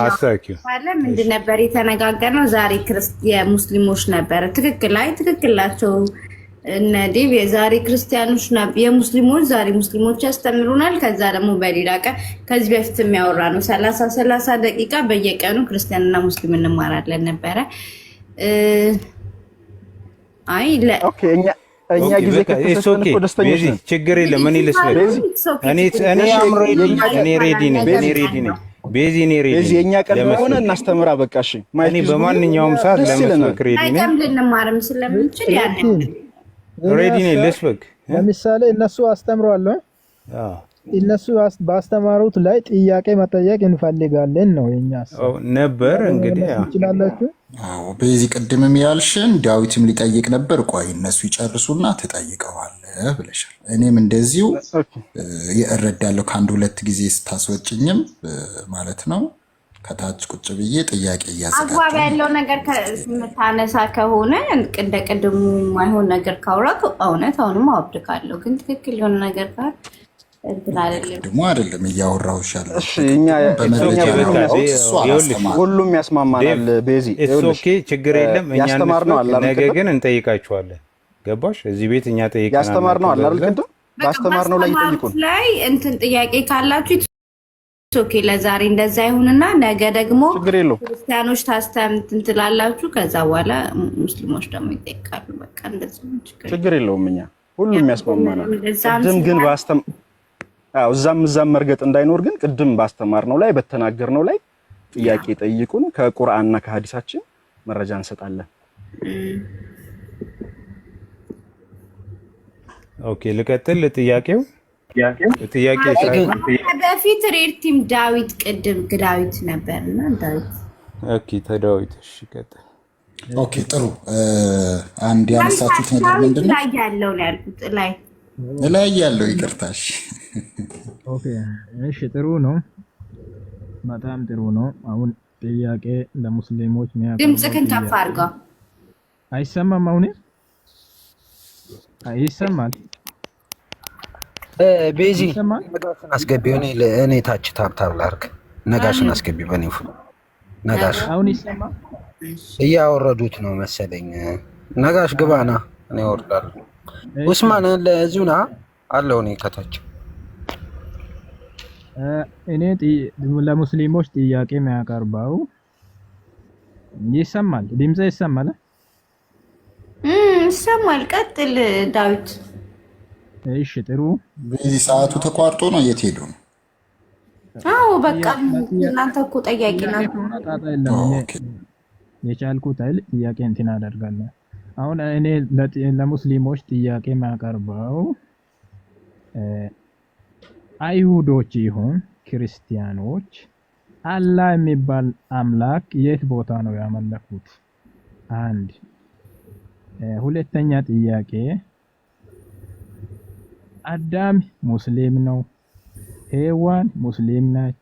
አሳኪው አለ ምንድን ነበር የተነጋገርነው? ዛሬ የሙስሊሞች ነበረ። ትክክላቸው እነ ዲብ የዛሬ ክርስቲያኖች የሙስሊሞች ዛሬ ሙስሊሞች ያስተምሩናል። ከዛ ደግሞ በሌላ ቀን ከዚህ በፊት የሚያወራ ነው 30 ደቂቃ በየቀኑ ክርስቲያንና ሙስሊም እንማራለን ነበረ። አይ ኦኬ እኛ ጊዜ ከተሰጠን እኮ ደስተኞች ነን። ችግር የለም። እኔ ልስበክ እኔ ሬዲ ነኝ። ቤዚ የኛ ቀን ሆነ እናስተምራ በቃ እሺ። እኔ በማንኛውም ሰዓት ለመስበክ ሬዲ ነኝ። ልንማርም ስለምንችል ያንን ሬዲ ነኝ ልስበክ። ለምሳሌ እነሱ አስተምረዋል። እነሱ ባስተማሩት ላይ ጥያቄ መጠየቅ እንፈልጋለን ነው የኛስ ነበር። እንግዲህ ይችላልላችሁ። አዎ በዚህ ቀደምም ያልሽን ዳዊትም ሊጠይቅ ነበር። ቆይ እነሱ ይጨርሱና ትጠይቀዋለህ ብለሻል። እኔም እንደዚሁ እረዳለሁ። ከአንድ ሁለት ጊዜ ስታስወጭኝም ማለት ነው ከታች ቁጭ ብዬ ጥያቄ እያዘጋጀሁ አግባብ ያለው ነገር ከመታነሳ ከሆነ እንደ ቅድሙ ማይሆን ነገር ካወራክ እውነት አሁንም አወድካለሁ። ግን ትክክል የሆነ ነገር ካል ደግሞ አይደለም እያወራሁሽ ያለው። እሺ እኛ ሁሉም ያስማማናል። ቤዚ ኦኬ ችግር የለም። እኛ ነገ ግን እንጠይቃችኋለን። ገባሽ? እዚህ ቤት እኛ ጠይቀናል። ያስተማርነው አለ አይደል? ግን ባስተማርነው ላይ ይጠይቁን ላይ እንትን ጥያቄ ካላችሁ ኦኬ ለዛሬ እንደዛ ይሁንና ነገ ደግሞ ክርስቲያኖች ታስተምትን ትላላችሁ። ከዛ በኋላ ሙስሊሞች ደግሞ ይጠይቃሉ። በቃ እንደዚህ ችግር የለውም። እኛ ሁሉም ያስማማናል። ቅድም ግን እዛም መርገጥ እንዳይኖር ግን ቅድም ባስተማርነው ላይ በተናገርነው ላይ ጥያቄ ጠይቁን። ከቁርአንና ከሐዲሳችን መረጃ እንሰጣለን። ኦኬ ልቀጥል። ጥያቄው በፊት ሬድ ቲም ዳዊት ቅድም ዳዊት ነበርና ዳዊት ኦኬ ተዳዊት እሺ ቀጥል። ኦኬ ጥሩ። አንድ ያነሳችሁት ነገር ምንድነው? ላይ ያለው ነው ያልኩት ላይ ያለው ይቅርታሽ። ኦኬ እሺ ጥሩ ነው። በጣም ጥሩ ነው። አሁን ጥያቄ ለሙስሊሞች ድምጽህን ከፍ አድርገው። አይሰማም? አሁን አይሰማል? ቤዚ ነጋሽን አስገቢው። እኔ ታች ታብታብ ላድርግ። ነጋሽን አስገቢው። በኔ ነጋሽ አሁን ይሰማል? እያወረዱት ነው መሰለኝ። ነጋሽ ግባና እኔ እወርዳለሁ። ኡስማን ለዚሁ ና አለው። እኔ ከታች እኔ ለሙስሊሞች ጥያቄ የሚያቀርበው ይሰማል? ድምጼ ይሰማል? ይሰማል። ቀጥል ዳዊት። እሺ ጥሩ። በዚህ ሰዓቱ ተቋርጦ ነው እየተሄዱ ነው። አዎ በቃ እናንተ እኮ ጠያቂ ናችሁ። የቻልኩት አይደል ጥያቄ እንትን አደርጋለሁ። አሁን እኔ ለሙስሊሞች ጥያቄ የማቀርበው አይሁዶች ይሁን ክርስቲያኖች አላህ የሚባል አምላክ የት ቦታ ነው ያመለኩት? አንድ ሁለተኛ ጥያቄ አዳም ሙስሊም ነው፣ ሔዋን ሙስሊም ናች፣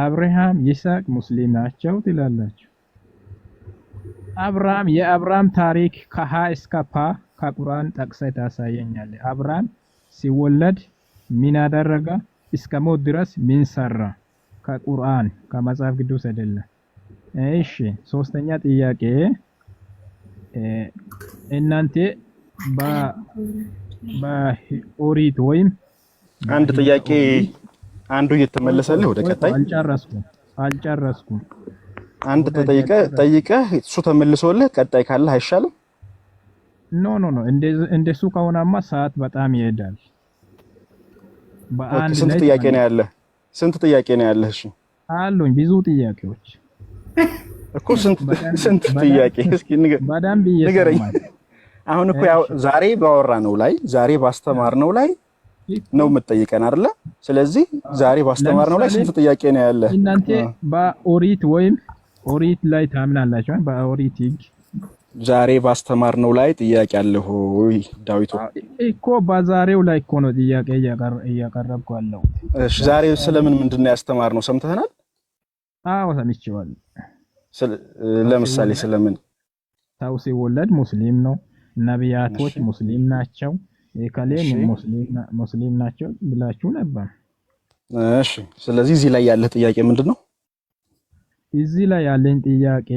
አብርሃም ይስሐቅ ሙስሊም ናቸው ትላላችሁ። የአብርሃም ታሪክ ከሀ እስከ ፓ ከቁርአን ጠቅሰህ ታሳየኛለህ። አብርሃም ሲወለድ ምን አደረገ? እስከ ሞት ድረስ ምን ሰራ? ከቁርአን ከመጽሐፍ ቅዱስ አይደለም። እሺ ሶስተኛ ጥያቄ እናንተ በኦሪት ወይም አንድ ጥያቄ አንዱ እየተመለሰልህ ወደ ቀጣይ አልጨረስኩም። አንድ ጠይቀህ እሱ ተመልሶልህ ቀጣይ ካለህ አይሻልም? ኖ እንደሱ ከሆነማ ሰዓት በጣም ይሄዳል። ስንት ጥያቄ ነው ያለህ? እሺ አሉኝ ብዙ ጥያቄዎች እኮ ስንት ጥያቄ? እስኪ ንገረኝ። አሁን እኮ ያው ዛሬ ባስተማርነው ላይ ነው የምትጠይቀን አይደለ? ስለዚህ ዛሬ ባስተማርነው ላይ ስንት ጥያቄ ነው ያለህ? እናንተ በኦሪት ወይም ኦሪት ላይ ታምናላችሁ? በኦሪት ህግ ዛሬ ባስተማርነው ላይ ጥያቄ አለህ ወይ ዳዊት? እኮ በዛሬው ላይ እኮ ነው ጥያቄ እያቀረብኩ ያለው። እሺ ዛሬ ስለምን ምንድነው ያስተማርነው? ሰምተናል? አዎ ሰምቼዋለሁ። ለምሳሌ ስለምን? ሰው ሲወለድ ሙስሊም ነው፣ ነቢያቶች ሙስሊም ናቸው፣ የከሌን ሙስሊም ናቸው ብላችሁ ነበር። እሺ ስለዚህ እዚህ ላይ ያለ ጥያቄ ምንድነው? እዚህ ላይ ያለኝ ጥያቄ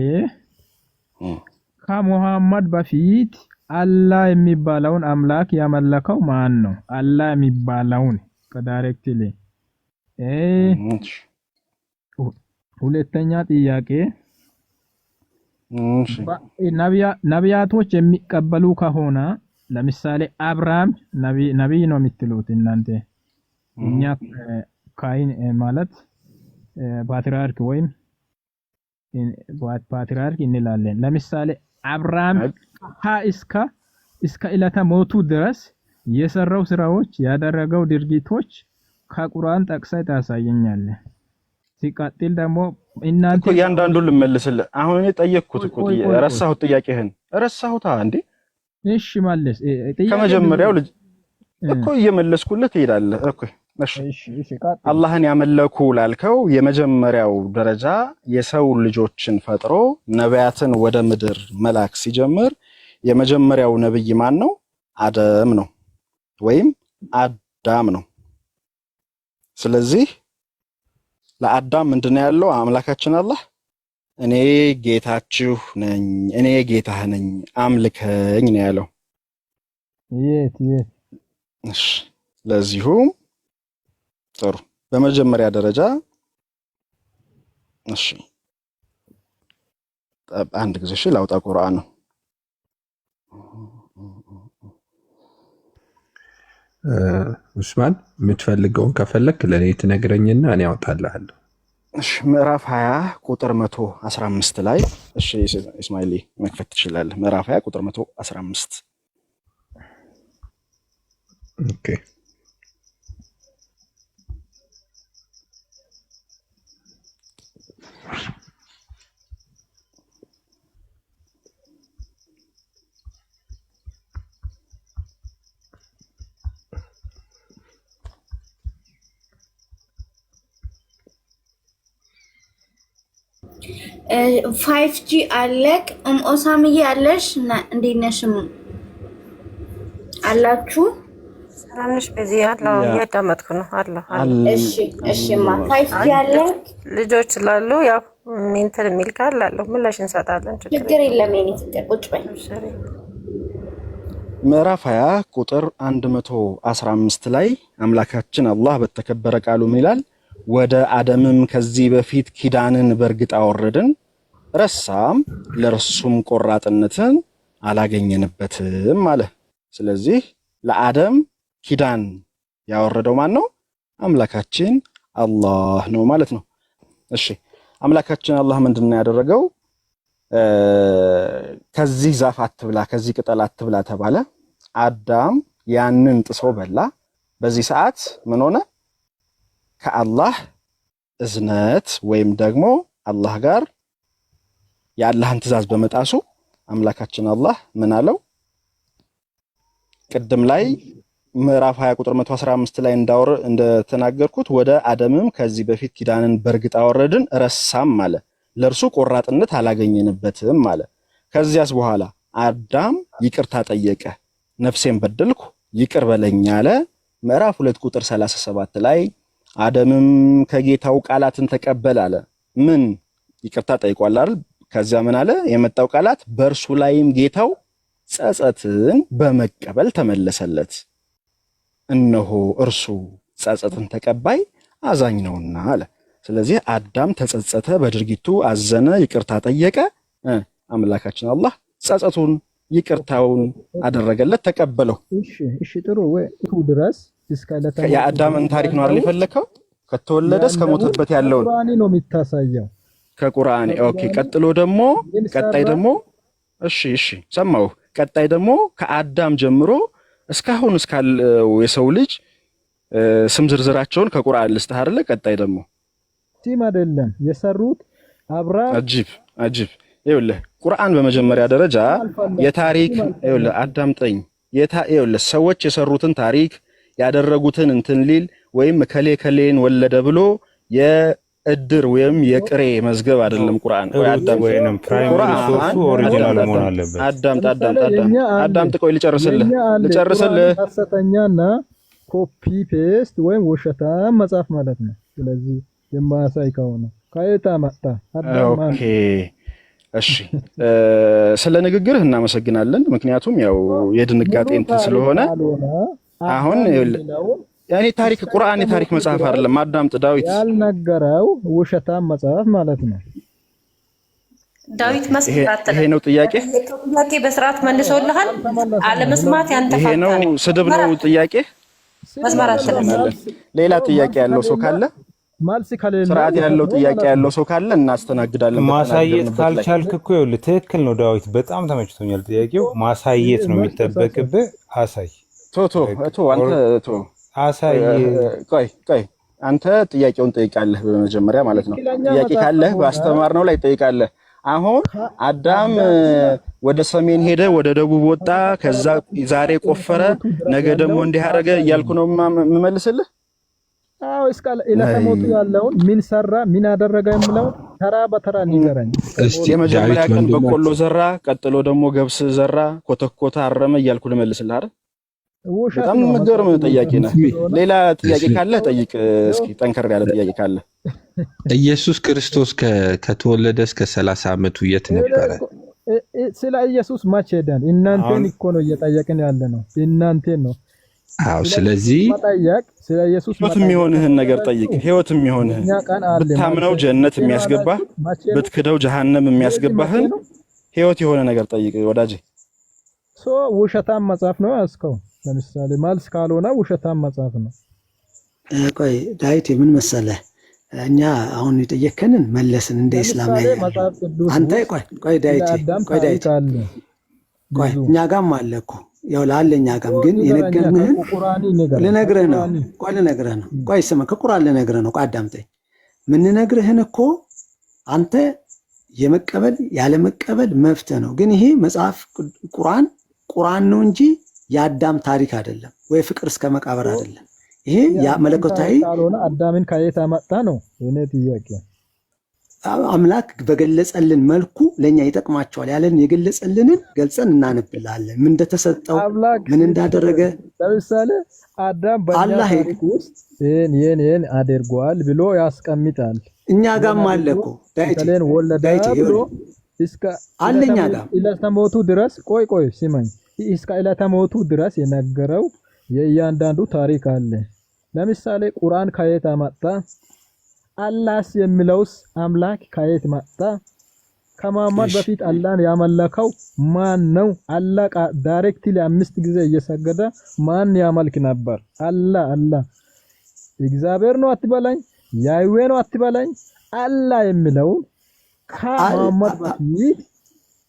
ከሙሐመድ በፊት አላህ የሚባለውን አምላክ ያመለከው ማን ነው? አላህ የሚባለውን ከዳይሬክትሊ ሁለተኛ ጥያቄ ነቢያቶች የሚቀበሉ ከሆነ ለምሳሌ አብርሃም ነቢይ ነው የምትሉት እናንተ፣ እኛ ካይን ማለት ፓትሪያርክ ወይም ፓትሪያርክ እንላለን። ለምሳሌ አብርሃም እስከ ዕለተ ሞቱ ድረስ የሰራው ስራዎች ያደረገው ድርጊቶች ከቁርአን ጠቅሰህ ታሳየኛለህ። ሲቀጥል ደግሞ እናንተ እኮ እያንዳንዱን ልመልስልህ። አሁን እኔ ጠየቅኩት እኮ ረሳሁት፣ ጥያቄህን ረሳሁት እንዴ? እሺ ማለት ከመጀመሪያው ልጅ እኮ እየመለስኩልህ ትሄዳለህ እኮ። እሺ አላህን ያመለኩ ላልከው የመጀመሪያው ደረጃ የሰው ልጆችን ፈጥሮ ነቢያትን ወደ ምድር መላክ ሲጀምር የመጀመሪያው ነብይ ማን ነው? አደም ነው ወይም አዳም ነው። ስለዚህ ለአዳም ምንድነው ያለው? አምላካችን አላህ እኔ ጌታችሁ ነኝ፣ እኔ ጌታህ ነኝ፣ አምልከኝ ነው ያለው። እሺ ለዚሁም ጥሩ በመጀመሪያ ደረጃ እሺ አንድ ጊዜ እሺ ላውጣ ቁርአን ነው። ኡስማን የምትፈልገውን ከፈለክ ለኔ ትነግረኝና እኔ አወጣልሃለሁ። እሺ ምዕራፍ 20 ቁጥር 115 ላይ እሺ እስማኤል መክፈት ትችላለህ። ምዕራፍ 20 ቁጥር 115 ኦኬ። ፋይቭ ጂ አለክ ኦሳምዬ አለሽ እና እንዴት ነሽም አላችሁ? ሰላም ነሽ? በዚህ ያለው እያዳመጥኩ ነው አለሁ። እሺ እሺማ ፋይቭ ጂ አለክ ልጆች ስላሉ ያው እንትን የሚል ካለ አለው ምላሽ እንሰጣለን። ችግር የለም። የኔ ፍቅር ቁጭ በይ። ምዕራፍ 20 ቁጥር 115 ላይ አምላካችን አላህ በተከበረ ቃሉ ምን ይላል? ወደ አደምም ከዚህ በፊት ኪዳንን በእርግጥ አወረድን፣ ረሳም ለርሱም ቆራጥነትን አላገኘንበትም አለ። ስለዚህ ለአደም ኪዳን ያወረደው ማን ነው? አምላካችን አላህ ነው ማለት ነው። እሺ አምላካችን አላህ ምንድነው ያደረገው? ከዚህ ዛፍ አትብላ፣ ከዚህ ቅጠል አትብላ ተባለ። አዳም ያንን ጥሶ በላ። በዚህ ሰዓት ምን ሆነ? ከአላህ እዝነት ወይም ደግሞ አላህ ጋር የአላህን ትእዛዝ በመጣሱ አምላካችን አላህ ምን አለው? ቅድም ላይ ምዕራፍ 20 ቁጥር 115 ላይ እንደተናገርኩት ወደ አደምም ከዚህ በፊት ኪዳንን በእርግጥ አወረድን፣ ረሳም አለ፣ ለእርሱ ቆራጥነት አላገኘንበትም አለ። ከዚያስ በኋላ አዳም ይቅርታ ጠየቀ፣ ነፍሴን በደልኩ ይቅር በለኝ አለ። ምዕራፍ 2 ቁጥር 37 ላይ አደምም ከጌታው ቃላትን ተቀበል አለ። ምን ይቅርታ ጠይቋል አይደል? ከዚያ ምን አለ? የመጣው ቃላት በእርሱ ላይም ጌታው ጸጸትን በመቀበል ተመለሰለት። እነሆ እርሱ ጸጸትን ተቀባይ አዛኝ ነውና አለ። ስለዚህ አዳም ተጸጸተ፣ በድርጊቱ አዘነ፣ ይቅርታ ጠየቀ። አምላካችን አላህ ጸጸቱን ይቅርታውን አደረገለት፣ ተቀበለው። እሺ ጥሩ ወይ ድረስ የአዳምን ታሪክ ነው አይደል የፈለከው? ከተወለደ እስከ ሞተበት ያለውን ቁርአን ነው የሚታሳየው ከቁርአን። ኦኬ ቀጣይ ደግሞ እሺ ሰማው። ቀጣይ ደግሞ ከአዳም ጀምሮ እስካሁን እስካለው የሰው ልጅ ስም ዝርዝራቸውን ከቁርአን ልስጥህ አይደለ? ቀጣይ ደግሞ ቲም አይደለም የሰሩት አብራም። አጂብ ይኸውልህ ቁርአን በመጀመሪያ ደረጃ የታሪክ ይኸውልህ አዳምጠኝ። ይኸውልህ ሰዎች የሰሩትን ታሪክ ያደረጉትን እንትን ሊል ወይም ከሌን ወለደ ብሎ የእድር ወይም የቅሬ መዝገብ አይደለም ቁርአን። ወይ አዳምጥ ቆይ ልጨርስልህ። ሐሰተኛና ኮፒ ፔስት ወይም ውሸታም መጽሐፍ ማለት ነው። ስለዚህ የማያሳይ ከሆነ ከየት መጣ? ኦኬ እሺ፣ ስለ ንግግርህ እናመሰግናለን። ምክንያቱም ያው የድንጋጤ እንትን ስለሆነ አሁን ያኔ ታሪክ ቁርአን የታሪክ መጽሐፍ አይደለም። አዳምጥ ዳዊት ያልነገረው ውሸታም መጽሐፍ ማለት ነው። ዳዊት መስራት ይሄ ነው ጥያቄ በስርዓት መልሶልሃል። አለመስማት ያንተ ይሄ ነው ስድብ ነው ጥያቄ። መስማራት ሌላ ጥያቄ ያለው ሰው ካለ ማልስ ከሌለ ስርዓት ያለው ጥያቄ ያለው ሰው ካለ እናስተናግዳለን። ማሳየት ካልቻልክ እኮ ይኸውልህ ትክክል ነው ዳዊት፣ በጣም ተመችቶኛል ጥያቄው። ማሳየት ነው የሚጠበቅብህ። አሳይ አንተ አሳይ። ቆይ አንተ ጥያቄውን ጠይቃለህ በመጀመሪያ ማለት ነው። ጥያቄ ካለህ ባስተማርነው ላይ ጠይቃለህ። አሁን አዳም ወደ ሰሜን ሄደ፣ ወደ ደቡብ ወጣ፣ ከዛ ዛሬ ቆፈረ፣ ነገ ደግሞ እንዲህ አደረገ እያልኩ ነው የምመልስልህ። አዎ እስከ ኢላተሞቱ ያለውን ምን ሰራ ምን አደረገ የሚለው ተራ በተራ ንገረኝ። የመጀመሪያ ቀን በቆሎ ዘራ፣ ቀጥሎ ደግሞ ገብስ ዘራ፣ ኮተኮታ፣ አረመ እያልኩ ልመልስልህ አይደል? በጣም የምትገርም ጥያቄ ነህ። ሌላ ጥያቄ ካለ ጠይቅ እስኪ፣ ጠንከር ያለ ጥያቄ ካለ። ኢየሱስ ክርስቶስ ከተወለደ እስከ 30 ዓመቱ የት ነበረ? ስለ ኢየሱስ መቼ ሄደን? እናንተን እኮ ነው እየጠየቅን ያለ ነው። እናንተን ነው። አዎ፣ ስለዚህ መጠየቅ ስለ ኢየሱስ ህይወት የሚሆንህን ነገር ጠይቅ። ህይወት የሚሆንህን ብታምነው ጀነት የሚያስገባህ፣ ብትክደው ጀሃነም የሚያስገባህን ህይወት የሆነ ነገር ጠይቅ ወዳጄ። ውሸታም መጽሐፍ ነው ያዝከው። ለምሳሌ ማልስ ካልሆነ ውሸታም መጽሐፍ ነው። ቆይ ዳዊት ምን መሰለህ፣ እኛ አሁን የጠየከንን መለስን እንደ እስላም ላይ አንተ ቆይ ዳዊት ቆይ እኛ ጋርም አለ እኮ ያው ላለ እኛ ጋርም ግን የነገርንህን ልነግርህ ነው። ቆይ ስማ፣ ከቁርአን ልነግርህ ነው። ቆይ አዳምጠኝ። ምንነግርህን እኮ አንተ የመቀበል ያለ መቀበል መብት ነው። ግን ይሄ መጽሐፍ ቁርአን ነው እንጂ የአዳም ታሪክ አይደለም፣ ወይ ፍቅር እስከ መቃብር አይደለም። ይሄ ያ መለኮታዊ ካልሆነ አዳምን ከየት አመጣ ነው የኔ ጥያቄ። አምላክ በገለጸልን መልኩ ለኛ ይጠቅማቸዋል ያለን የገለጸልንን ገልጸን እናነብላለን። ምን እንደተሰጠው ምን እንዳደረገ። ለምሳሌ አዳም በአላህ ታሪክ ውስጥ ይሄን አድርጓል ብሎ ያስቀምጣል። እኛ ጋርም አለ እኮ ዳይቴን ወለደ ብሎ እስከ አለኛ ጋር ኢለተሞቱ ድረስ ቆይ ሲማኝ እስከ ኢለተሞቱ ድረስ የነገረው የእያንዳንዱ ታሪክ አለ። ለምሳሌ ቁርአን ከየት አመጣ? አላህስ የሚለውስ አምላክ ከየት መጣ? ከመሐመድ በፊት አላህን ያመለከው ማን ነው? አላህ ዳይሬክትሊ 5 ጊዜ እየሰገደ ማን ያመልክ ነበር? አላህ እግዚአብሔር ነው አትበላኝ፣ ያህዌ ነው አትበላኝ። አላህ የሚለው ከመሐመድ በፊት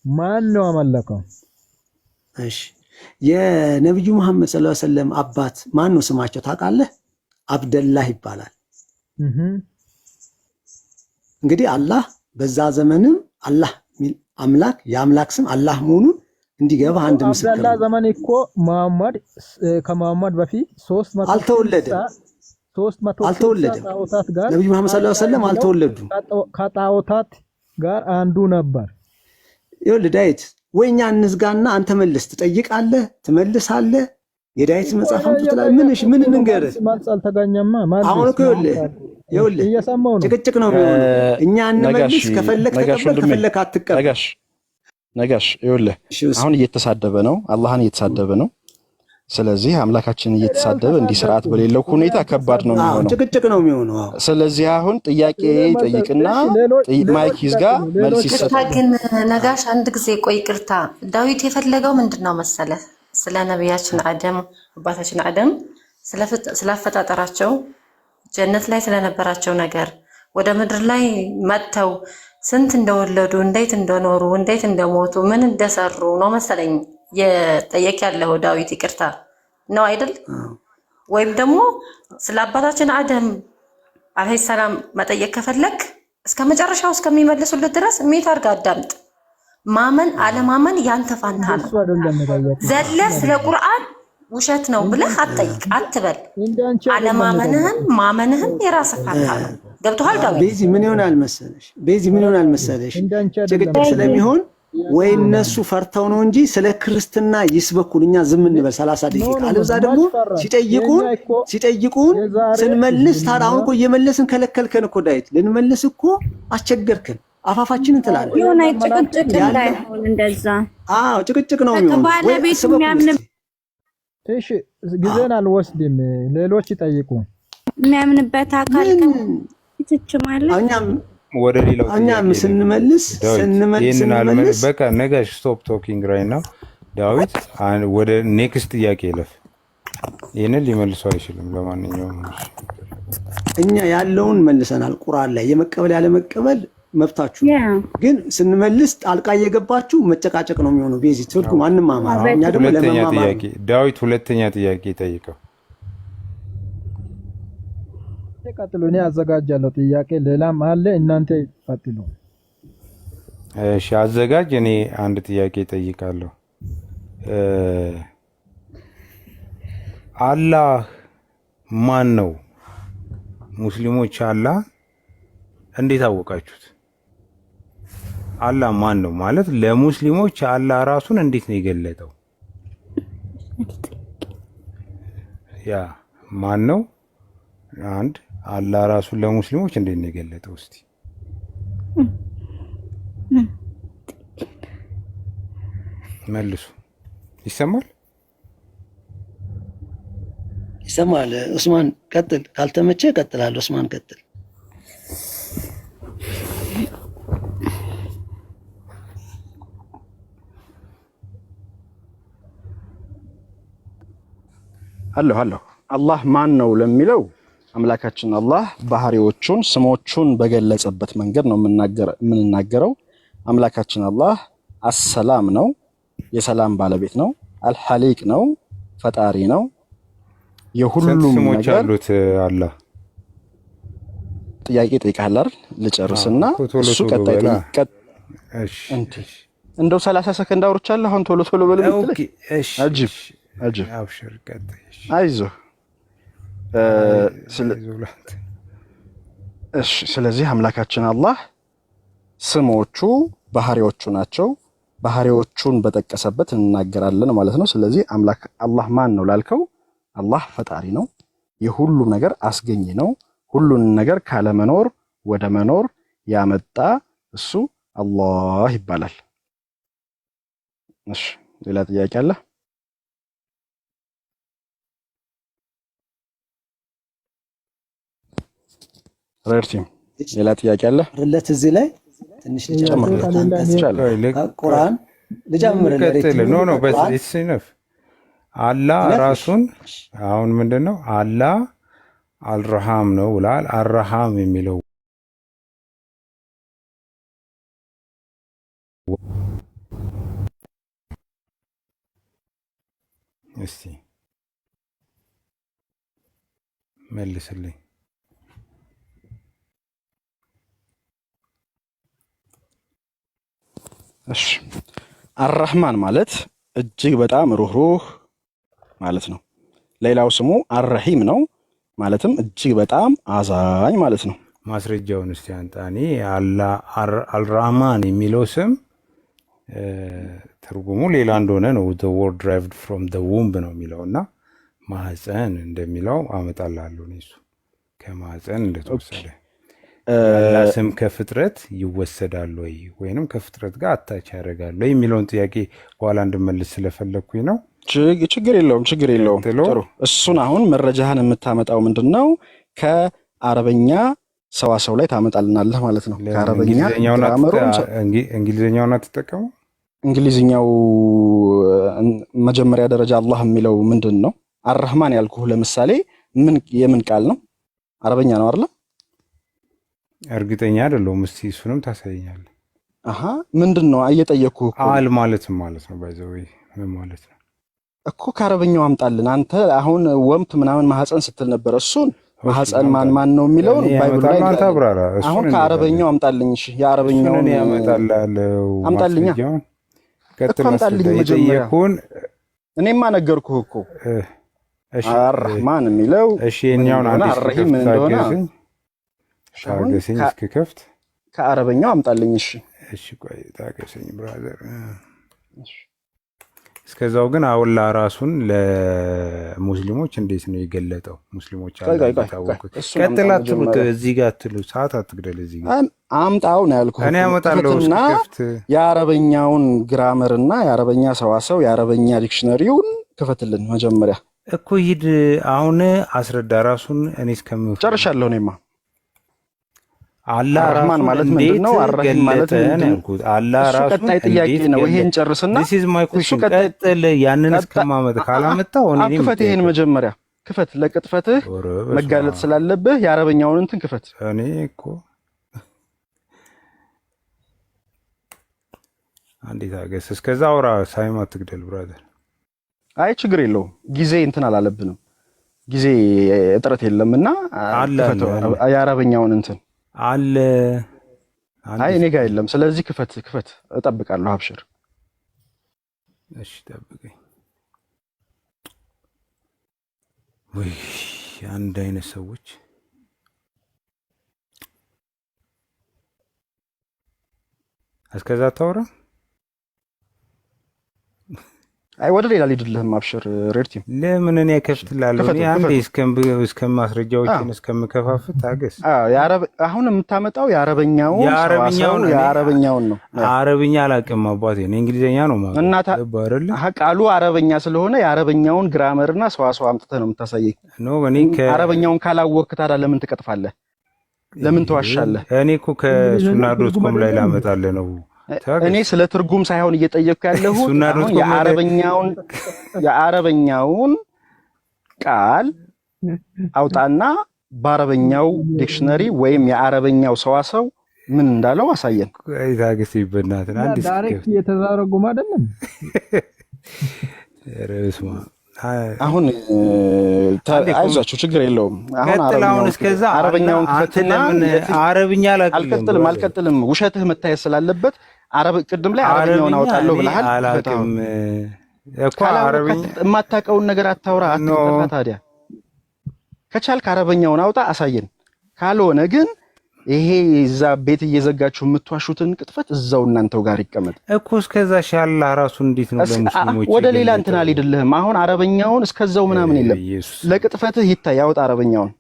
ማን ነው ያመለከው? እሺ የነብዩ መሐመድ ሰለላሁ ዐለይሂ ወሰለም አባት ማን ነው ስማቸው ታውቃለህ? አብደላህ ይባላል። እንግዲህ አላህ በዛ ዘመንም አላህ ሚል አምላክ የአምላክ ስም አላህ መሆኑን እንዲገባ አንድ ምስክር አብደላህ ዘመን እኮ መሐመድ ከመሐመድ በፊት 300 አልተወለደም። ነብዩ መሐመድ ሰለላሁ ዐለይሂ ወሰለም አልተወለዱም። ከጣዖታት ጋር አንዱ ነበር። ይኸውልህ ዳዊት፣ ወይኛ እንዝጋና አንተ መልስ ትጠይቃለህ፣ ትመልሳለህ። የዳዊት መጽሐፍ አምጥተላል። ምን እንንገርህ? ማልስ አልተገኘማ ማለት አሁን እኮ ይኸውልህ እየሰማው ነው። ጭቅጭቅ ነው የሚሆነው። እኛ እንመልስ፣ ከፈለክ ተቀበል፣ ከፈለክ አትቀበል። ነጋሽ ይኸውልህ አሁን እየተሳደበ ነው፣ አላህን እየተሳደበ ነው። ስለዚህ አምላካችን እየተሳደበ እንዲህ ስርዓት በሌለው ሁኔታ ከባድ ነው የሚሆነው፣ ጭቅጭቅ ነው የሚሆነው። ስለዚህ አሁን ጥያቄ ጠይቅና ማይክ ይዝጋ፣ መልስ ይሰጣል። ግን ነጋሽ አንድ ጊዜ ቆይ፣ ይቅርታ ዳዊት የፈለገው ምንድነው መሰለህ? ስለ ነቢያችን አደም አባታችን አደም ስላፈጣጠራቸው ጀነት ላይ ስለነበራቸው ነገር ወደ ምድር ላይ መጥተው ስንት እንደወለዱ እንዴት እንደኖሩ እንዴት እንደሞቱ ምን እንደሰሩ ነው መሰለኝ የጠየቅ ያለው ዳዊት። ይቅርታ ነው አይደል? ወይም ደግሞ ስለ አባታችን አደም አለይሂ ሰላም መጠየቅ ከፈለክ እስከ መጨረሻው እስከሚመልሱልህ ድረስ ሜት አድርጋ አዳምጥ። ማመን አለማመን ያንተ ፋንታ ነው። ዘለ ስለ ቁርአን ውሸት ነው ብለህ አትጠይቅ አትበል። አለማመንህም ማመንህም የራስህ ፋንታ ነው። ገብቶሃል ዳዊት? ቤዚ ምን ይሆናል መሰለሽ ጭቅጭቅ ስለሚሆን ወይ እነሱ ፈርተው ነው እንጂ ስለ ክርስትና ይስበኩን እኛ ዝም እንበል 30 ደቂቃ አለዛ ደግሞ ሲጠይቁን ስንመልስ ታዲያ አሁን እኮ እየመለስን ከለከልከን እኮ ዳዊት ልንመልስ እኮ አስቸገርከን አፋፋችንን ትላለህ የሆነ ጭቅጭቅ እንዳይሆን እንደዛ ጭቅጭቅ ነው የሚሆነው ባለቤቱ የሚያምን እሺ ጊዜን አልወስድም ሌሎች ይጠይቁ የሚያምንበት አካል ከትች ማለት ወደ ሌላው እኛም ስንመልስ በቃ ነጋሽ ስቶፕ ቶኪንግ ራይት ናው ዳዊት ወደ ኔክስት ጥያቄ ይለፍ ይሄንን ሊመልሰው አይችልም ለማንኛውም እኛ ያለውን መልሰናል ቁርአን ላይ የመቀበል ያለ መቀበል መብታችሁ ግን ስንመልስ ጣልቃ እየገባችሁ መጨቃጨቅ ነው የሚሆነው ቤዚ ትርጉም አንማማር እኛ ደግሞ ለማማር ዳዊት ሁለተኛ ጥያቄ ጠይቀው ቀጥሎ እኔ አዘጋጃለሁ ጥያቄ ሌላም አለ እናንተ ቀጥሉ እሺ አዘጋጅ እኔ አንድ ጥያቄ ጠይቃለሁ አላህ ማን ነው ሙስሊሞች አላህ እንዴት አወቃችሁት አላህ ማን ነው ማለት ለሙስሊሞች አላህ ራሱን እንዴት ነው የገለጠው ያ ማን ነው አንድ አላህ ራሱን ለሙስሊሞች እንዴት ነው የገለጠው እስቲ መልሱ ይሰማል ዑስማን ቀጥል ካልተመቸ እቀጥላለሁ ዑስማን ቀጥል አለሁ አላህ ማን ነው ለሚለው አምላካችን አላህ ባህሪዎቹን ስሞቹን በገለጸበት መንገድ ነው የምንናገረው አምላካችን አላህ አሰላም ነው የሰላም ባለቤት ነው አልሐሊቅ ነው ፈጣሪ ነው የሁሉም ስሞች አሉት አላህ ጥያቄ ጠይቀሃል አይደል ልጨርስና እሱ ቀጣይ እሺ እንደው 30 ሰከንድ አውርቻለሁ አሁን ቶሎ በል ምትል እሺ አጅብ አብሽር ቀጥይ አይዞህ እሺ ስለዚህ አምላካችን አላህ ስሞቹ ባህሪዎቹ ናቸው ባህሪዎቹን በተጠቀሰበት እንናገራለን ማለት ነው ስለዚህ አላህ ማን ነው ላልከው አላህ ፈጣሪ ነው የሁሉ ነገር አስገኝ ነው ሁሉን ነገር ካለ መኖር ወደ መኖር ያመጣ እሱ አላህ ይባላል እሺ ሌላ ጥያቄ አለ ረርቲም ሌላ ጥያቄ አለ ረለት እዚህ ላይ ትንሽ ቁርአን ልጀምርለት ኖ በስ ኢትስ ኢነፍ አላህ ራሱን አሁን ምንድነው አላህ አልረሃም ነው ብሏል አልረሃም የሚለው እስቲ መልስልኝ እሺ አርrahማን ማለት እጅግ በጣም ሩህሩህ ማለት ነው ሌላው ስሙ አርረሂም ነው ማለትም እጅግ በጣም አዛኝ ማለት ነው ማስረጃውን እስቲ አንጣኒ አላህ አልራህማን የሚለው ስም ትርጉሙ ሌላ እንደሆነ ነው the word derived from the womb ነው የሚለውና ማህፀን እንደሚለው አመጣላለሁ እሱ ከማህፀን እንደተወሰደ አላህ ስም ከፍጥረት ይወሰዳል ወይ ወይንም ከፍጥረት ጋር አታች ያደርጋል ወይ የሚለውን ጥያቄ በኋላ እንድመልስ ስለፈለኩኝ ነው ችግር የለውም ጥሩ እሱን አሁን መረጃህን የምታመጣው ምንድነው ከአረበኛ ሰዋሰው ላይ ታመጣልናለህ ማለት ነው ከአረበኛ እንግሊዘኛውን አትጠቀሙ እንግሊዝኛው መጀመሪያ ደረጃ አላህ የሚለው ምንድነው አርrahማን ያልኩህ ለምሳሌ የምን ቃል ነው አረበኛ ነው አይደል እርግጠኛ አይደለሁም እስቲ እሱንም ታሳየኛለህ ምንድነው እየጠየቅኩህ አል ማለት ነው ባይዘው ምን ማለት ነው እኮ ከአረበኛው አምጣልን አንተ አሁን ወምት ምናምን ማህፀን ስትል ነበር እሱን ማህፀን ማን ነው የሚለውን ባይብል ላይ አሁን ከአረበኛው አምጣልኝ እሺ የአረበኛውን ያመጣልለው አምጣልኛ ከተማስተልኝ የጠየቁን እኔማ ነገርኩህ እኮ እሺ አርrahማን የሚለው እሺ የኛውን አንተ አርሂም እንደሆነ ሻገሲን እስከከፍት ከአረበኛው አምጣልኝ እሺ እሺ ቆይ ታገሰኝ ብራዘር። እስከዛው ግን አውላ ራሱን ለሙስሊሞች እንዴት ነው የገለጠው? ሙስሊሞች አላታወቁት። ቀጥል አትሉት፣ እዚህ ጋር አትሉ፣ ሰዓት አትግደል። እዚህ ጋር አምጣው ነው ያልኩት። እኔ አመጣለሁ። የአረበኛውን ግራመር እና የአረበኛ ሰዋሰው የአረበኛ ዲክሽነሪውን ክፈትልን መጀመሪያ እኮ ሂድ። አሁን አስረዳ ራሱን። እኔ ጨርሻለሁ። እኔማ አላህ ረህማን ማለት ምንድነው? አርረሂም ማለት ምንድነው? አላህ ራሱ ቀጣይ ጥያቄ ነው። ይሄን ጨርስና this is my question። ቀጥል። ያንን እስከማመጣ ካላመጣው እኔ ክፈት። ይሄን መጀመሪያ ክፈት። ለቅጥፈትህ መጋለጥ ስላለብህ የአረበኛውን እንትን ክፈት። እኔ እኮ አንዴ ታገስ። እስከዛ አውራ። ሳይማ ትግደል ብራዘር። አይ ችግር የለውም። ጊዜ እንትን አላለብንም። ጊዜ እጥረት የለምና የአረበኛውን እንትን አለ። አይ እኔ ጋር የለም። ስለዚህ ክፈት ክፈት፣ እጠብቃለሁ። አብሽር። እሺ ጠብቀኝ። ወይ አንድ አይነት ሰዎች እስከዛ ታወራ። አይ ወደ ሌላ ልሂድልህም። አብሽር ሬድቲም። ለምን እኔ ከፍትላለሁ? እኔ አንዴ እስከማስረጃዎችን እስከምከፋፍት ታገስ። አሁን የምታመጣው የአረበኛውን ነው። አረብኛ አላውቅም አባቴ፣ እኔ እንግሊዘኛ ነው ማለት እና ቃሉ አረበኛ ስለሆነ የአረበኛውን ግራመርና ሰዋሰው አምጥተህ ነው የምታሳየኝ። እኔ አረበኛውን ካላወቅህ ታዲያ ለምን ትቀጥፋለህ? ለምን ትዋሻለህ? እኔ እኮ ከሱና ዶት ኮም ላይ ላመጣልህ ነው። እኔ ስለ ትርጉም ሳይሆን እየጠየቅኩ ያለሁት አሁን የአረበኛውን ቃል አውጣና በአረበኛው ዲክሽነሪ ወይም የአረበኛው ሰዋሰው ምን እንዳለው አሳየን። ታገስ ይበናት። አንድ ዳይሬክት እየተዛረጉም አይደለም። ረስማ አሁን አይዟችሁ ችግር የለውም። አሁን እስከዛ አረበኛውን ክፈትና አረብኛ አልቀጥልም። ውሸትህ መታየት ስላለበት ቅድም ላይ አረበኛውን አወጣለሁ ብለሃል። አላውቅም እኮ አረበኛ የማታውቀውን ነገር አታውራ። አትጠፋ። ታዲያ ከቻልክ አረበኛውን አውጣ አሳየን። ካልሆነ ግን ይሄ እዛ ቤት እየዘጋችሁ የምትዋሹትን ቅጥፈት እዛው እናንተው ጋር ይቀመጥ እኮ። እስከዛ ሻላ ራሱ እንዴት ነው ለሙስሊሞች ወደ ሌላ እንትን አልሄድልህም። አሁን አረበኛውን እስከዛው ምናምን የለም። ለቅጥፈትህ ይታይ ያወጣ አረበኛውን።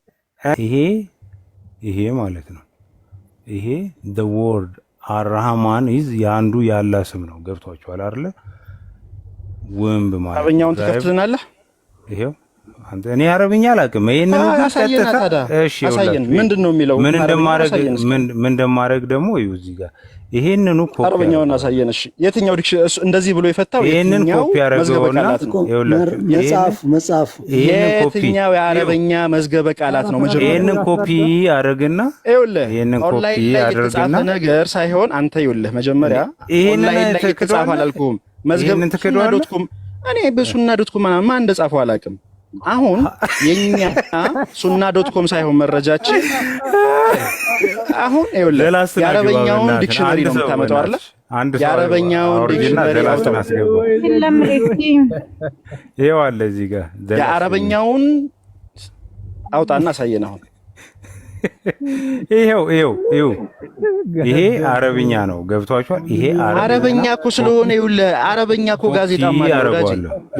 ይሄ ማለት ነው። ይሄ the word አርሃማን ኢዝ ያንዱ ያላ ስም ነው። ገብቷችኋል አይደለ? ወንብ ማለት አረበኛውን ትከፍትልናለህ። ይሄው አንተ እኔ አረብኛ አላውቅም። ይሄንን እሺ አሳየን። ምንድነው የሚለው? ምን እንደማረግ ደግሞ ይኸው እዚህ ጋር ይሄንኑ ኮፒ አረበኛውን አሳየን። እሺ የትኛው እንደዚህ ብሎ የፈታው ይሄንን ኮፒ ያደረገውና መጽሐፍ የትኛው የአረበኛ መዝገበ ቃላት ነው? መጀመሪያ ይሄንን ኮፒ ያደርግና ይሄንን ኮፒ ያደርግና ነገር ሳይሆን አንተ ይኸውልህ መጀመሪያ ኦንላይን ላይ ተጻፈ አላልኩም? መዝገብ ሱና.com እኔ በሱና.com ማን እንደጻፈው አላውቅም። አሁን የኛ ሱና.com ሳይሆን መረጃችን አሁን ይኸውልህ የአረበኛውን ዲክሽነሪ ነው የምታመጣው አይደል? የአረበኛውን ዲክሽነሪ ይኸው አለ እዚህ ጋር የአረበኛውን አውጣና አሳየን። አሁን ይሄው ይሄ አረብኛ ነው። ገብቷችኋል? ይሄ አረበኛ እኮ ስለሆነ ይኸውልህ አረበኛ እኮ ጋዜጣ ማለት ወዳጅ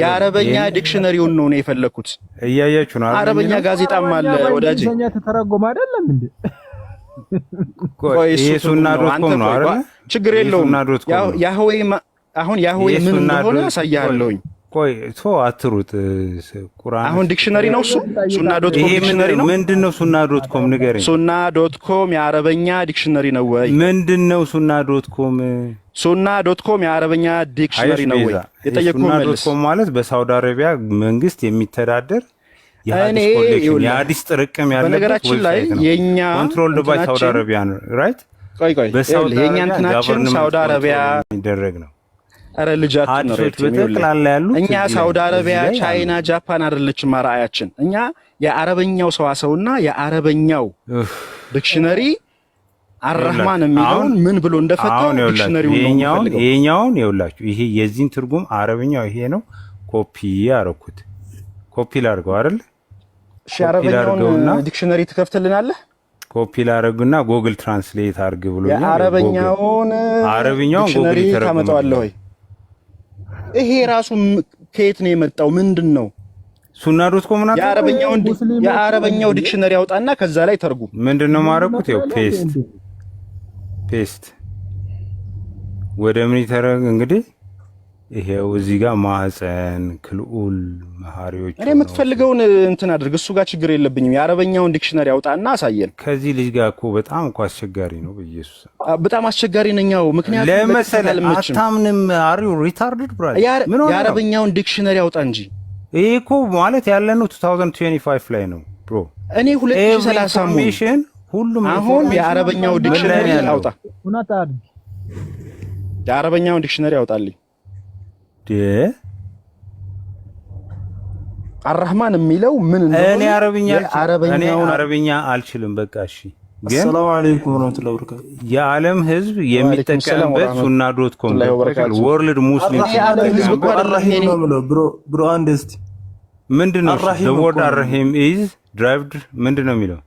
የአረበኛ ዲክሽነሪውን ነው የፈለኩት። እያያችሁ ነው። አረበኛ ጋዜጣም አለ ወዳጅ። እኛ ተተረጎመ አይደለም እንዴ? ይሄ ሱና.com ነው አይደል? ችግር የለውም። ያህዌ አሁን ያህዌ ምን እንደሆነ አሳያለሁኝ። ቆይ አትሩት። ቁርአን አሁን ዲክሽነሪ ነው እሱ። ሱና.com ዲክሽነሪ ነው። ምንድነው ሱና.com ንገረኝ። ሱና.com የአረበኛ ዲክሽነሪ ነው ወይ? ምንድነው ሱና.com? ሱና.com የአረበኛ ዲክሽነሪ ነው ወይ? የጠየቅኩህ መልስ። ሱና.com ማለት በሳውዲ አረቢያ መንግስት የሚተዳደር የሐዲስ ጥርቅም ያለበት በነገራችን ላይ የኛ ኮንትሮልድ ባይ ሳውዲ አረቢያ ነው። ራይት ቆይ የኛ እንትናችን ሳውዲ አረቢያ የሚደረግ ነው። አረ ልጃችን ነው በተክላላ ያሉት እኛ ሳውዲ አረቢያ፣ ቻይና፣ ጃፓን አይደለችም ማራያችን። እኛ የአረበኛው ሰዋሰውና የአረበኛው ዲክሽነሪ አርራህማን የሚለውን ምን ብሎ እንደፈታው ዲክሽነሪው ነው። ይሄኛውን ይኸውላችሁ፣ ይሄ የዚህን ትርጉም አረበኛው ይሄ ነው። ኮፒ ያረኩት ኮፒ ላድርገው አይደል? እሺ አረበኛውን ዲክሽነሪ ትከፍትልናለህ? ኮፒ ላረግና ጎግል ትራንስሌት አርግ ብሎኛል። የአረበኛውን ጎግል ታመጣዋለህ ወይ? ይሄ ራሱ ከየት ነው የመጣው? ምንድነው? ሱና ዶት ኮም ናት። የአረበኛው ዲክሽነሪ ያውጣና ከዛ ላይ ተርጉም። ምንድነው ማረኩት? ያው ፔስት ወደ ምን ይተረግ እንግዲህ ይሄው እዚህ ጋር ማህፀን ክልኡል መሐሪዎች እኔ የምትፈልገውን እንትን አድርግ። እሱ ጋር ችግር የለብኝም። የአረበኛውን ዲክሽነሪ ያውጣና አሳየን። ከዚህ ልጅ ጋር እኮ በጣም እኮ አስቸጋሪ ነው። በኢየሱስ በጣም አስቸጋሪ ነኛው። ምክንያቱም ለመሰለ አታምንም። አሪው ሪታርድድ ብራ የአረበኛውን ዲክሽነሪ ያውጣ እንጂ ይሄ እኮ ማለት ያለነው 2025 ላይ ነው ብሮ። እኔ 2030 ሚሽን ሁሉም አሁን የአረበኛው ዲክሽነሪ ያውጣ። የአረበኛውን ዲክሽነሪ ያውጣልኝ። አርrahማን የሚለው ምን እንደሆነ እኔ አረብኛ አልችልም። በቃ እሺ። ግን ሰላም አለይኩም ወራህመቱላሂ ወበረካቱ። የዓለም ህዝብ የሚጠቀምበት ሱና.com ወርልድ ሙስሊም አርrahim ነው ብሎ ብሮ አንድ እስቲ ምንድነው the word arrahim is derived ምንድነው የሚለው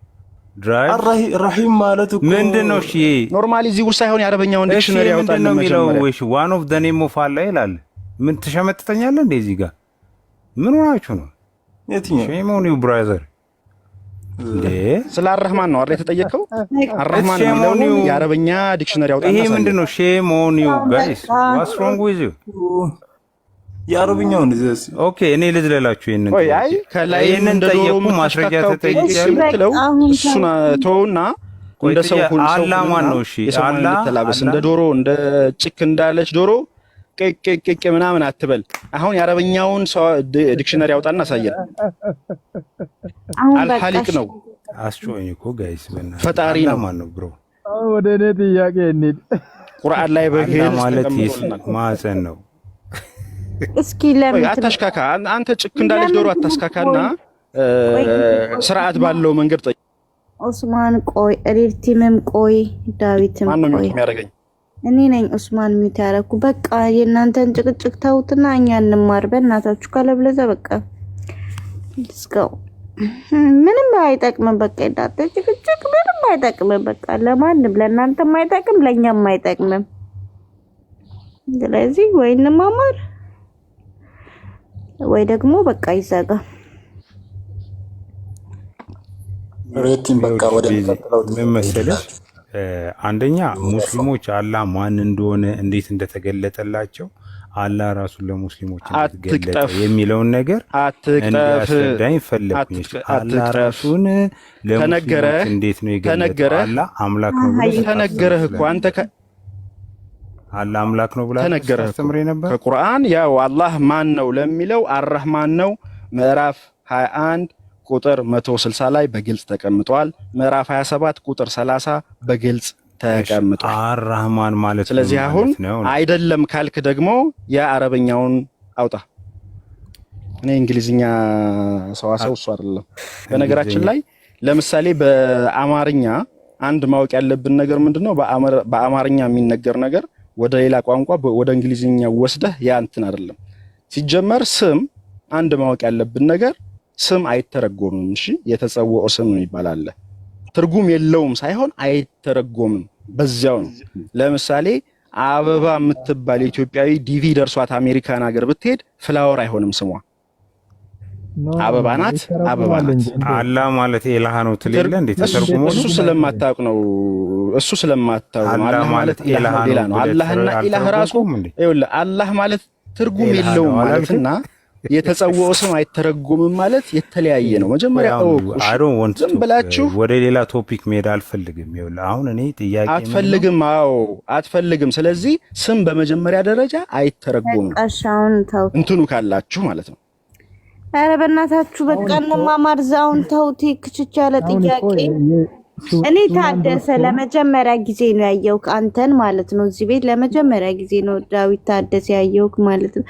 arrahim ማለት እኮ ምንድነው? እሺ ኖርማሊ እዚህ ውስጥ ሳይሆን የአረበኛውን ዲክሽነሪ ያውጣል ነው የሚለው። እሺ one of the name of Allah ይላል። ምን ተሸመጥተኛለህ እንዴ? እዚህ ጋር ምን ሆናችሁ ነው? የትኛው ሼሞኒው ብራዘር እንዴ? ስለ አርrahማን ነው አይደል የተጠየቀው? አርrahማን ነው የአረበኛ ዲክሽነሪ ያውጣል። ይሄ ምንድነው? ሼሞኒው ጋይስ what's wrong with you? የአረብኛውን እዚህ ኦኬ። እኔ ልዝለላችሁ ይሄንን ወይ አይ ከላይ እንደዶሮ ማስረጃ ተጠይቄያለሁ። እሱና ተውና እንደ ሰው ሁሉ ሰው አላማን ነው። እሺ አላህ ተላበስ እንደ ዶሮ እንደ ጭክ እንዳለች ዶሮ ቄቄቄ ምናምን አትበል። አሁን የአረበኛውን ዲክሽነሪ ያውጣና አሳየን። አልሐሊቅ ነው አስጮኝ እኮ ጋይስ በእናትህ ፈጣሪ ነው ማን ነው ብሮ? ወደ እኔ ጥያቄ እንሂድ። ቁርአን ላይ በግልጽ ማለት ማህፀን ነው። እስኪ ለምን አታሽካካ? አንተ ጭክ እንዳለች ዶሮ አታስካካና ስርዓት ባለው መንገድ ጠይቅ። ኡስማን ቆይ፣ ሪርቲምም ቆይ፣ ዳዊትም ቆይ። ማን ነው የሚያደርገኝ? እኔ ነኝ ኡስማን ሚውት ያደረኩ። በቃ የእናንተን ጭቅጭቅ ተውትና እኛ እንማር በእናታችሁ። ካለብለዛ በቃ ልስጋው። ምንም አይጠቅምም። በቃ ይዳተ ጭቅጭቅ ምንም አይጠቅምም። በቃ ለማንም ለእናንተም አይጠቅም ለኛም አይጠቅምም። ስለዚህ ወይ እንማማር ወይ ደግሞ በቃ ይዘጋ። ሬቲም በቃ ወደ ምን መሰለሽ፣ አንደኛ ሙስሊሞች አላህ ማን እንደሆነ እንዴት እንደተገለጠላቸው አላህ ራሱን ለሙስሊሞች እንደተገለጠ የሚለውን ነገር እንዲያስረዳኝ ፈለኩኝ። አላህ ራሱን ለሙስሊሞች እንዴት ነው የገለጠው? አላህ አምላክ ነው ብለህ ተነገረህ እኮ አንተ አላህ አምላክ ነው ብለህ አስተምሬ ነበር ከቁርአን። ያው አላህ ማን ነው ለሚለው አርrahማን ነው። ምዕራፍ 21 ቁጥር 160 ላይ በግልጽ ተቀምጧል። ምዕራፍ 27 ቁጥር 30 በግልጽ ተቀምጧል አርrahማን ማለት ነው። ስለዚህ አሁን አይደለም ካልክ ደግሞ የአረበኛውን አውጣ። እኔ እንግሊዝኛ ሰዋሰው እሱ አይደለም። በነገራችን ላይ ለምሳሌ በአማርኛ አንድ ማወቅ ያለብን ነገር ምንድነው? በአማርኛ የሚነገር ነገር ወደ ሌላ ቋንቋ ወደ እንግሊዝኛ ወስደህ ያ እንትን አይደለም። ሲጀመር ስም አንድ ማወቅ ያለብን ነገር ስም አይተረጎምም። እሺ የተጸውዖ ስም ይባላል። ትርጉም የለውም ሳይሆን አይተረጎምም፣ በዚያው ነው። ለምሳሌ አበባ የምትባል ኢትዮጵያዊ ዲቪ ደርሷት አሜሪካን ሀገር ብትሄድ ፍላወር አይሆንም ስሟ፣ አበባ ናት። አበባ ናት። አላህ ማለት ኢላህ ነው ትልለ እንዴ? ተተርጉሞ እሱ ስለማታውቅ ነው። እሱ ስለማታውቅ ነው። አላህ ማለት ኢላህ ነው። አላህና ኢላህ ራሱ ይኸውልህ፣ አላህ ማለት ትርጉም የለውም ማለትና የተጸውዖ ስም አይተረጎምም ማለት የተለያየ ነው። መጀመሪያ ዝም ብላችሁ ወደ ሌላ ቶፒክ መሄድ አልፈልግም። ይኸውልህ አሁን እኔ ጥያቄ አትፈልግም። አዎ አትፈልግም። ስለዚህ ስም በመጀመሪያ ደረጃ አይተረጎምም እንትኑ ካላችሁ ማለት ነው። ኧረ በእናታችሁ በቃ እንማማር። ዛውን ተውት። ክችች ያለ ጥያቄ እኔ ታደሰ ለመጀመሪያ ጊዜ ነው ያየውክ አንተን ማለት ነው። እዚህ ቤት ለመጀመሪያ ጊዜ ነው ዳዊት ታደሰ ያየውክ ማለት ነው።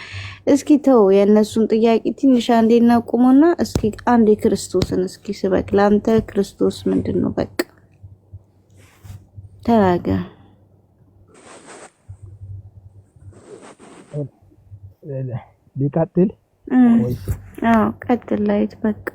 እስኪ ተው የእነሱን ጥያቄ ትንሽ አንዴ እናቁሙና እስኪ አንዴ ክርስቶስን እስኪ ስበክ። ለአንተ ክርስቶስ ምንድን ነው? በቃ ተናገር። ሊቀጥል? አዎ ቀጥል። ላይት በቃ